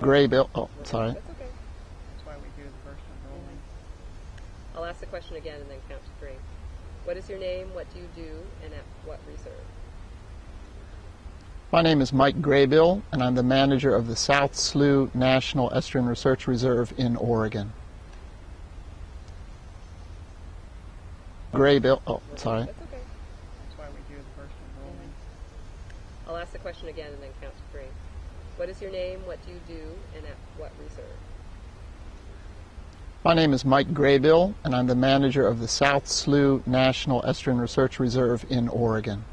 Graybill. Oh, sorry. That's okay. That's why we do the first one rolling. I'll ask the question again and then count to 3. What is your name? What do you do? And at what reserve? My name is Mike Graybill, and I'm the manager of the South Slough National Estuarine Research Reserve in Oregon. Graybill. Oh, sorry. That's okay. That's why we do the first one rolling. I'll ask the question again and then count to 3. What is your name? What do you do? And at what reserve? My name is Mike Graybill, and I'm the manager of the South Slough National Estuarine Research Reserve in Oregon.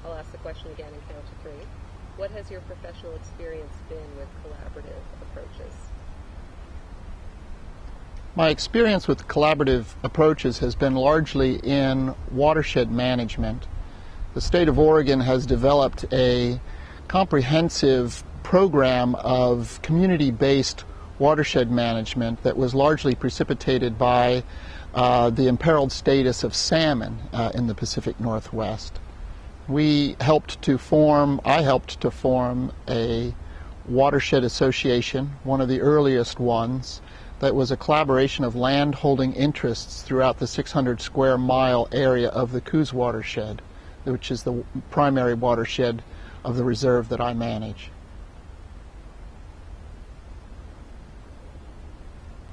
I'll ask the question again and count to 3. What has your professional experience been with collaborative approaches? My experience with collaborative approaches has been largely in watershed management. The state of Oregon has developed a comprehensive program of community-based watershed management that was largely precipitated by the imperiled status of salmon in the Pacific Northwest. I helped to form a watershed association, one of the earliest ones, that was a collaboration of land-holding interests throughout the 600 square mile area of the Coos watershed, which is the primary watershed of the reserve that I manage.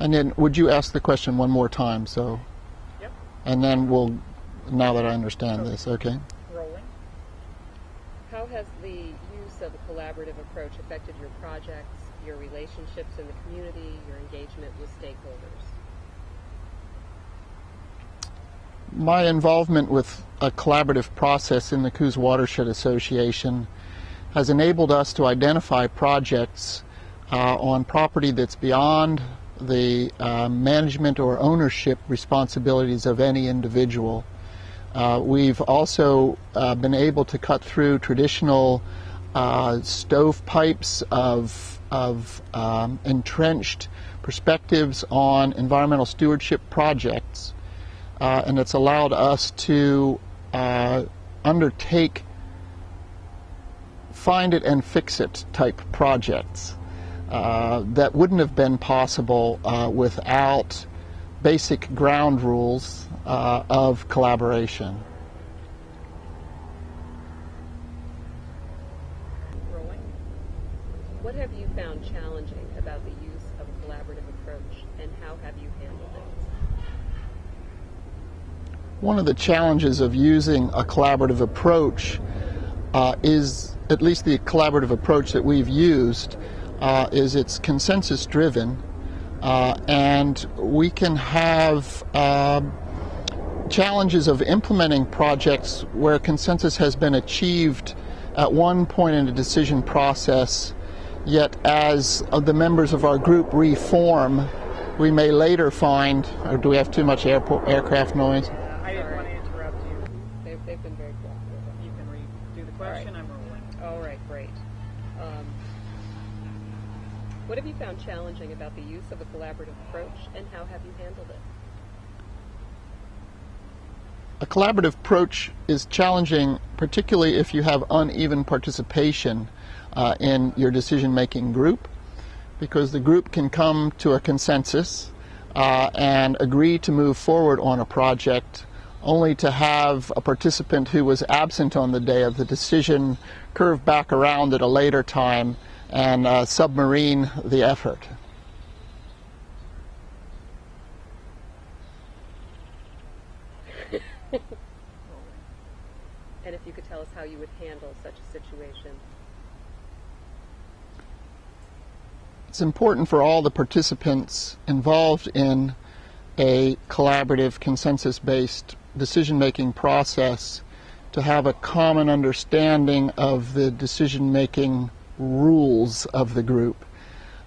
And then, would you ask the question one more time? So, Yep. and then now that I understand this, okay. Rolling. How has the use of a collaborative approach affected your projects, your relationships in the community, your engagement with stakeholders? My involvement with a collaborative process in the Coos Watershed Association has enabled us to identify projects on property that's beyond the management or ownership responsibilities of any individual. We've also been able to cut through traditional stovepipes of entrenched perspectives on environmental stewardship projects, and it's allowed us to undertake find it and fix it type projects that wouldn't have been possible without basic ground rules of collaboration. Rolling. What have you found challenging about the use of a collaborative approach, and how have you handled it? One of the challenges of using a collaborative approach is, at least the collaborative approach that we've used, is it's consensus driven, and we can have challenges of implementing projects where consensus has been achieved at one point in the decision process, yet as the members of our group reform, we may later find, or do we have too much aircraft noise? I didn't want to interrupt you. They've been very cooperative. You can redo the question. I'm rolling. All right, great. What have you found challenging about the use of a collaborative approach, and how have you handled it? A collaborative approach is challenging, particularly if you have uneven participation in your decision-making group, because the group can come to a consensus and agree to move forward on a project, only to have a participant who was absent on the day of the decision curve back around at a later time and submarine the effort. And if you could tell us how you would handle such a situation. It's important for all the participants involved in a collaborative, consensus-based decision-making process to have a common understanding of the decision-making rules of the group.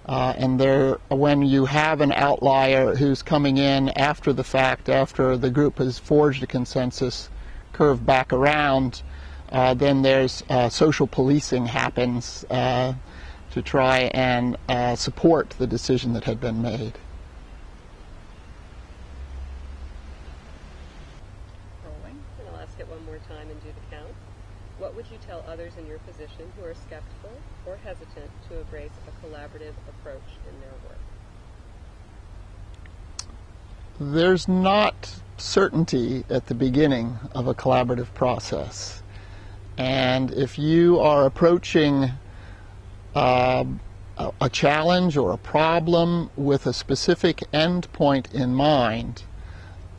And when you have an outlier who's coming in after the fact, after the group has forged a consensus, curve back around, then there's social policing happens to try and support the decision that had been made. Rolling. And I'll ask it one more time and do the count. What would you tell others in your position who are skeptical or hesitant to embrace a collaborative approach in their work? There's not certainty at the beginning of a collaborative process. And if you are approaching a challenge or a problem with a specific endpoint in mind,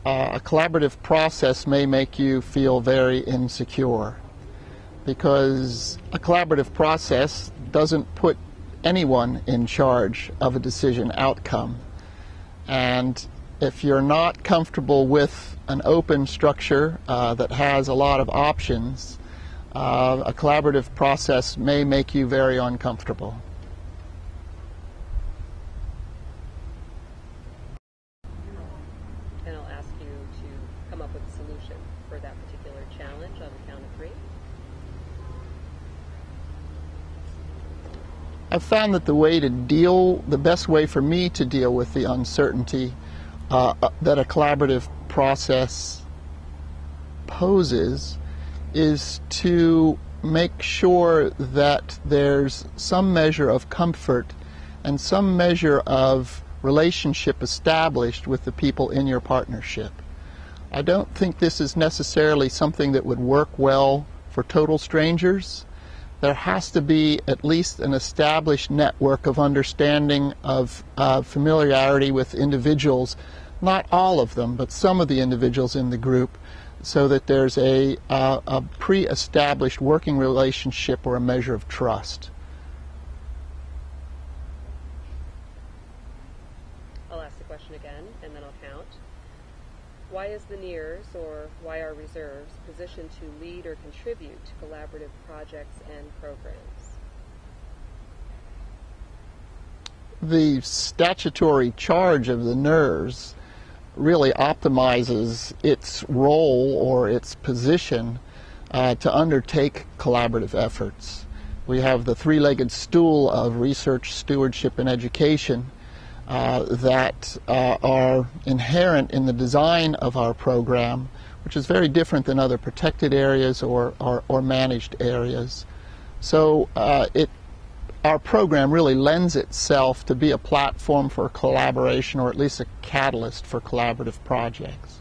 a collaborative process may make you feel very insecure, because a collaborative process doesn't put anyone in charge of a decision outcome. And if you're not comfortable with an open structure that has a lot of options, a collaborative process may make you very uncomfortable. And I'll ask you to come up with a solution for that particular challenge on the count of 3. I've found that the best way for me to deal with the uncertainty that a collaborative process poses is to make sure that there's some measure of comfort and some measure of relationship established with the people in your partnership. I don't think this is necessarily something that would work well for total strangers. There has to be at least an established network of understanding, of familiarity with individuals, not all of them, but some of the individuals in the group, so that there's a pre-established working relationship or a measure of trust. I'll ask the question again, and then I'll count. Why is the NEARS, or why are reserves, positioned to lead or contribute to collaborative projects and programs? The statutory charge of the NERS really optimizes its role or its position to undertake collaborative efforts. We have the three-legged stool of research, stewardship, and education that are inherent in the design of our program, which is very different than other protected areas or managed areas. So our program really lends itself to be a platform for collaboration, or at least a catalyst for collaborative projects.